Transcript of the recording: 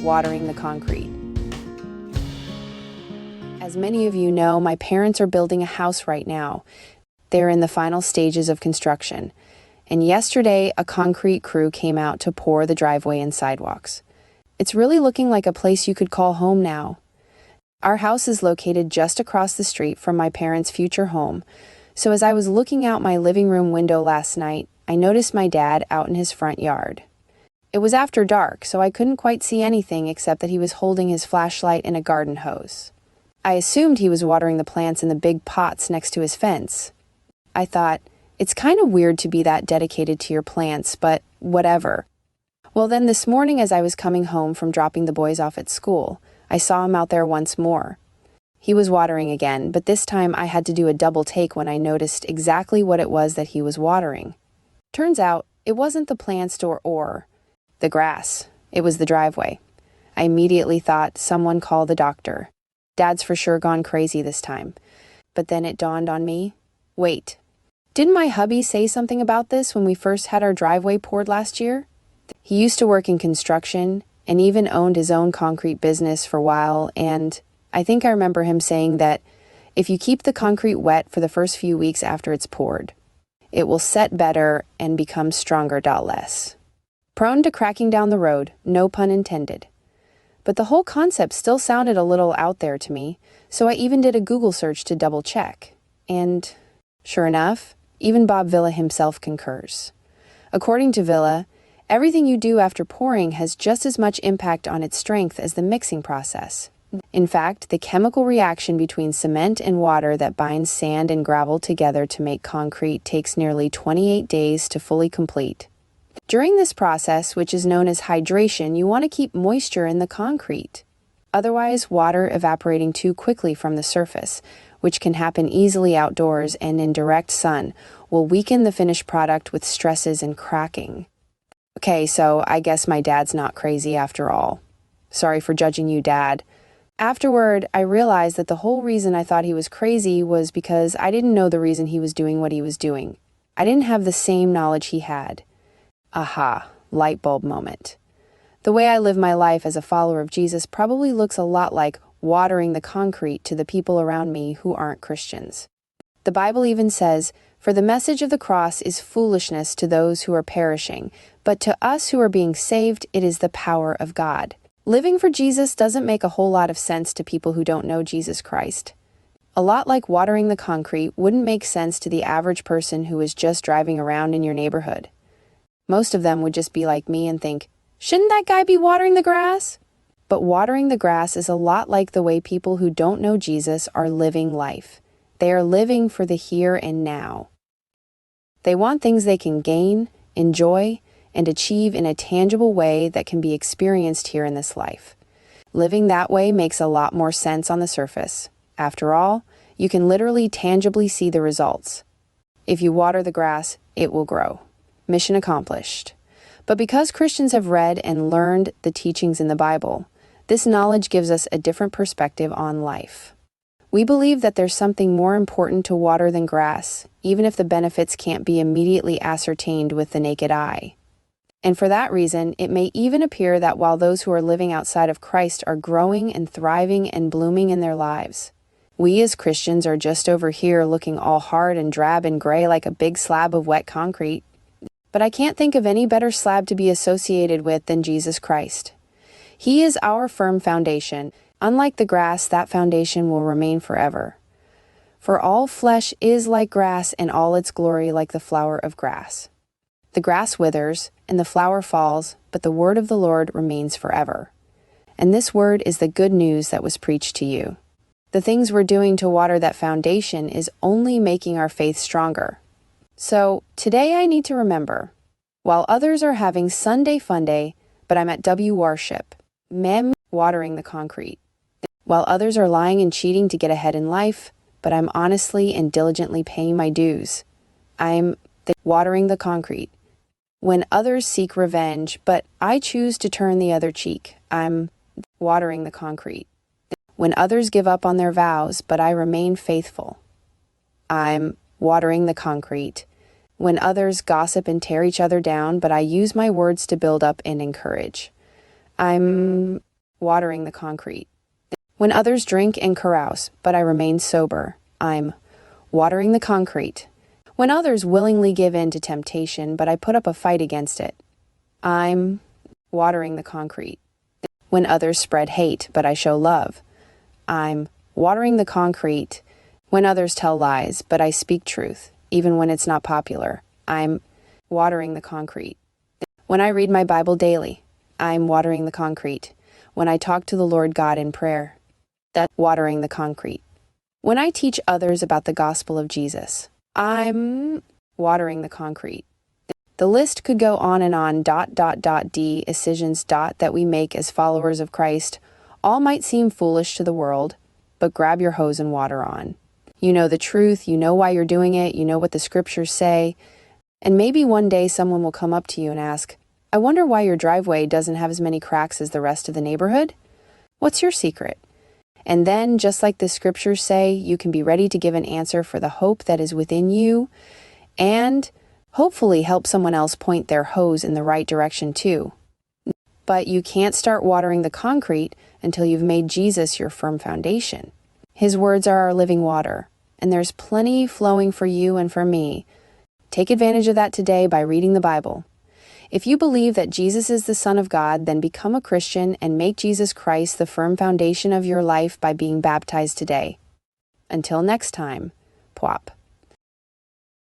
watering the concrete. As many of you know, my parents are building a house right now. They're in the final stages of construction. And yesterday, a concrete crew came out to pour the driveway and sidewalks. It's really looking like a place you could call home now. Our house is located just across the street from my parents' future home, so as I was looking out my living room window last night, I noticed my dad out in his front yard. It was after dark, so I couldn't quite see anything except that he was holding his flashlight and a garden hose. I assumed he was watering the plants in the big pots next to his fence. I thought, it's kind of weird to be that dedicated to your plants, but whatever. Well, then this morning as I was coming home from dropping the boys off at school, I saw him out there once more. He was watering again, but this time I had to do a double take when I noticed exactly what it was that he was watering. Turns out, it wasn't the plants or the grass. It was the driveway. I immediately thought, someone call the doctor. Dad's for sure gone crazy this time. But then it dawned on me, wait. Didn't my hubby say something about this when we first had our driveway poured last year? He used to work in construction and even owned his own concrete business for a while, and I think I remember him saying that if you keep the concrete wet for the first few weeks after it's poured, it will set better and become stronger less. Prone to cracking down the road, no pun intended. But the whole concept still sounded a little out there to me, so I even did a Google search to double check. And sure enough, even Bob Villa himself concurs. According to Villa, everything you do after pouring has just as much impact on its strength as the mixing process. In fact, the chemical reaction between cement and water that binds sand and gravel together to make concrete takes nearly 28 days to fully complete. During this process, which is known as hydration, you want to keep moisture in the concrete. Otherwise, water evaporating too quickly from the surface, which can happen easily outdoors and in direct sun, will weaken the finished product with stresses and cracking. Okay, so I guess my dad's not crazy after all. Sorry for judging you, Dad. Afterward, I realized that the whole reason I thought he was crazy was because I didn't know the reason he was doing what he was doing. I didn't have the same knowledge he had. Aha, light bulb moment. The way I live my life as a follower of Jesus probably looks a lot like watering the concrete to the people around me who aren't Christians. The Bible even says, "For the message of the cross is foolishness to those who are perishing, but to us who are being saved, it is the power of God." Living for Jesus doesn't make a whole lot of sense to people who don't know Jesus Christ. A lot like watering the concrete wouldn't make sense to the average person who is just driving around in your neighborhood. Most of them would just be like me and think, shouldn't that guy be watering the grass? But watering the grass is a lot like the way people who don't know Jesus are living life. They are living for the here and now. They want things they can gain, enjoy, and achieve in a tangible way that can be experienced here in this life. Living that way makes a lot more sense on the surface. After all, you can literally tangibly see the results. If you water the grass, it will grow. Mission accomplished. But because Christians have read and learned the teachings in the Bible, this knowledge gives us a different perspective on life. We believe that there's something more important to water than grass, even if the benefits can't be immediately ascertained with the naked eye. And for that reason, it may even appear that while those who are living outside of Christ are growing and thriving and blooming in their lives, we as Christians are just over here looking all hard and drab and gray like a big slab of wet concrete. But I can't think of any better slab to be associated with than Jesus Christ. He is our firm foundation. Unlike the grass, that foundation will remain forever. For all flesh is like grass, and all its glory like the flower of grass. The grass withers, and the flower falls, but the word of the Lord remains forever. And this word is the good news that was preached to you. The things we're doing to water that foundation is only making our faith stronger. So, today I need to remember, while others are having Sunday fun day, but I'm at W Worship, mem watering the concrete. While others are lying and cheating to get ahead in life, but I'm honestly and diligently paying my dues. I'm watering the concrete. When others seek revenge, but I choose to turn the other cheek, I'm watering the concrete. When others give up on their vows, but I remain faithful, I'm watering the concrete. When others gossip and tear each other down, but I use my words to build up and encourage, I'm watering the concrete. When others drink and carouse, but I remain sober, I'm watering the concrete. When others willingly give in to temptation, but I put up a fight against it, I'm watering the concrete. When others spread hate, but I show love, I'm watering the concrete. When others tell lies, but I speak truth, even when it's not popular, I'm watering the concrete. When I read my Bible daily, I'm watering the concrete. When I talk to the Lord God in prayer, that's watering the concrete. When I teach others about the gospel of Jesus, I'm watering the concrete. The list could go on and on. Decisions that we make as followers of Christ all might seem foolish to the world, but grab your hose and water on. You know the truth, you know why you're doing it, you know what the scriptures say, and maybe one day someone will come up to you and ask, I wonder why your driveway doesn't have as many cracks as the rest of the neighborhood? What's your secret? And then, just like the scriptures say, you can be ready to give an answer for the hope that is within you and hopefully help someone else point their hose in the right direction too. But you can't start watering the concrete until you've made Jesus your firm foundation. His words are our living water, and there's plenty flowing for you and for me. Take advantage of that today by reading the Bible. If you believe that Jesus is the Son of God, then become a Christian and make Jesus Christ the firm foundation of your life by being baptized today. Until next time, Pwop.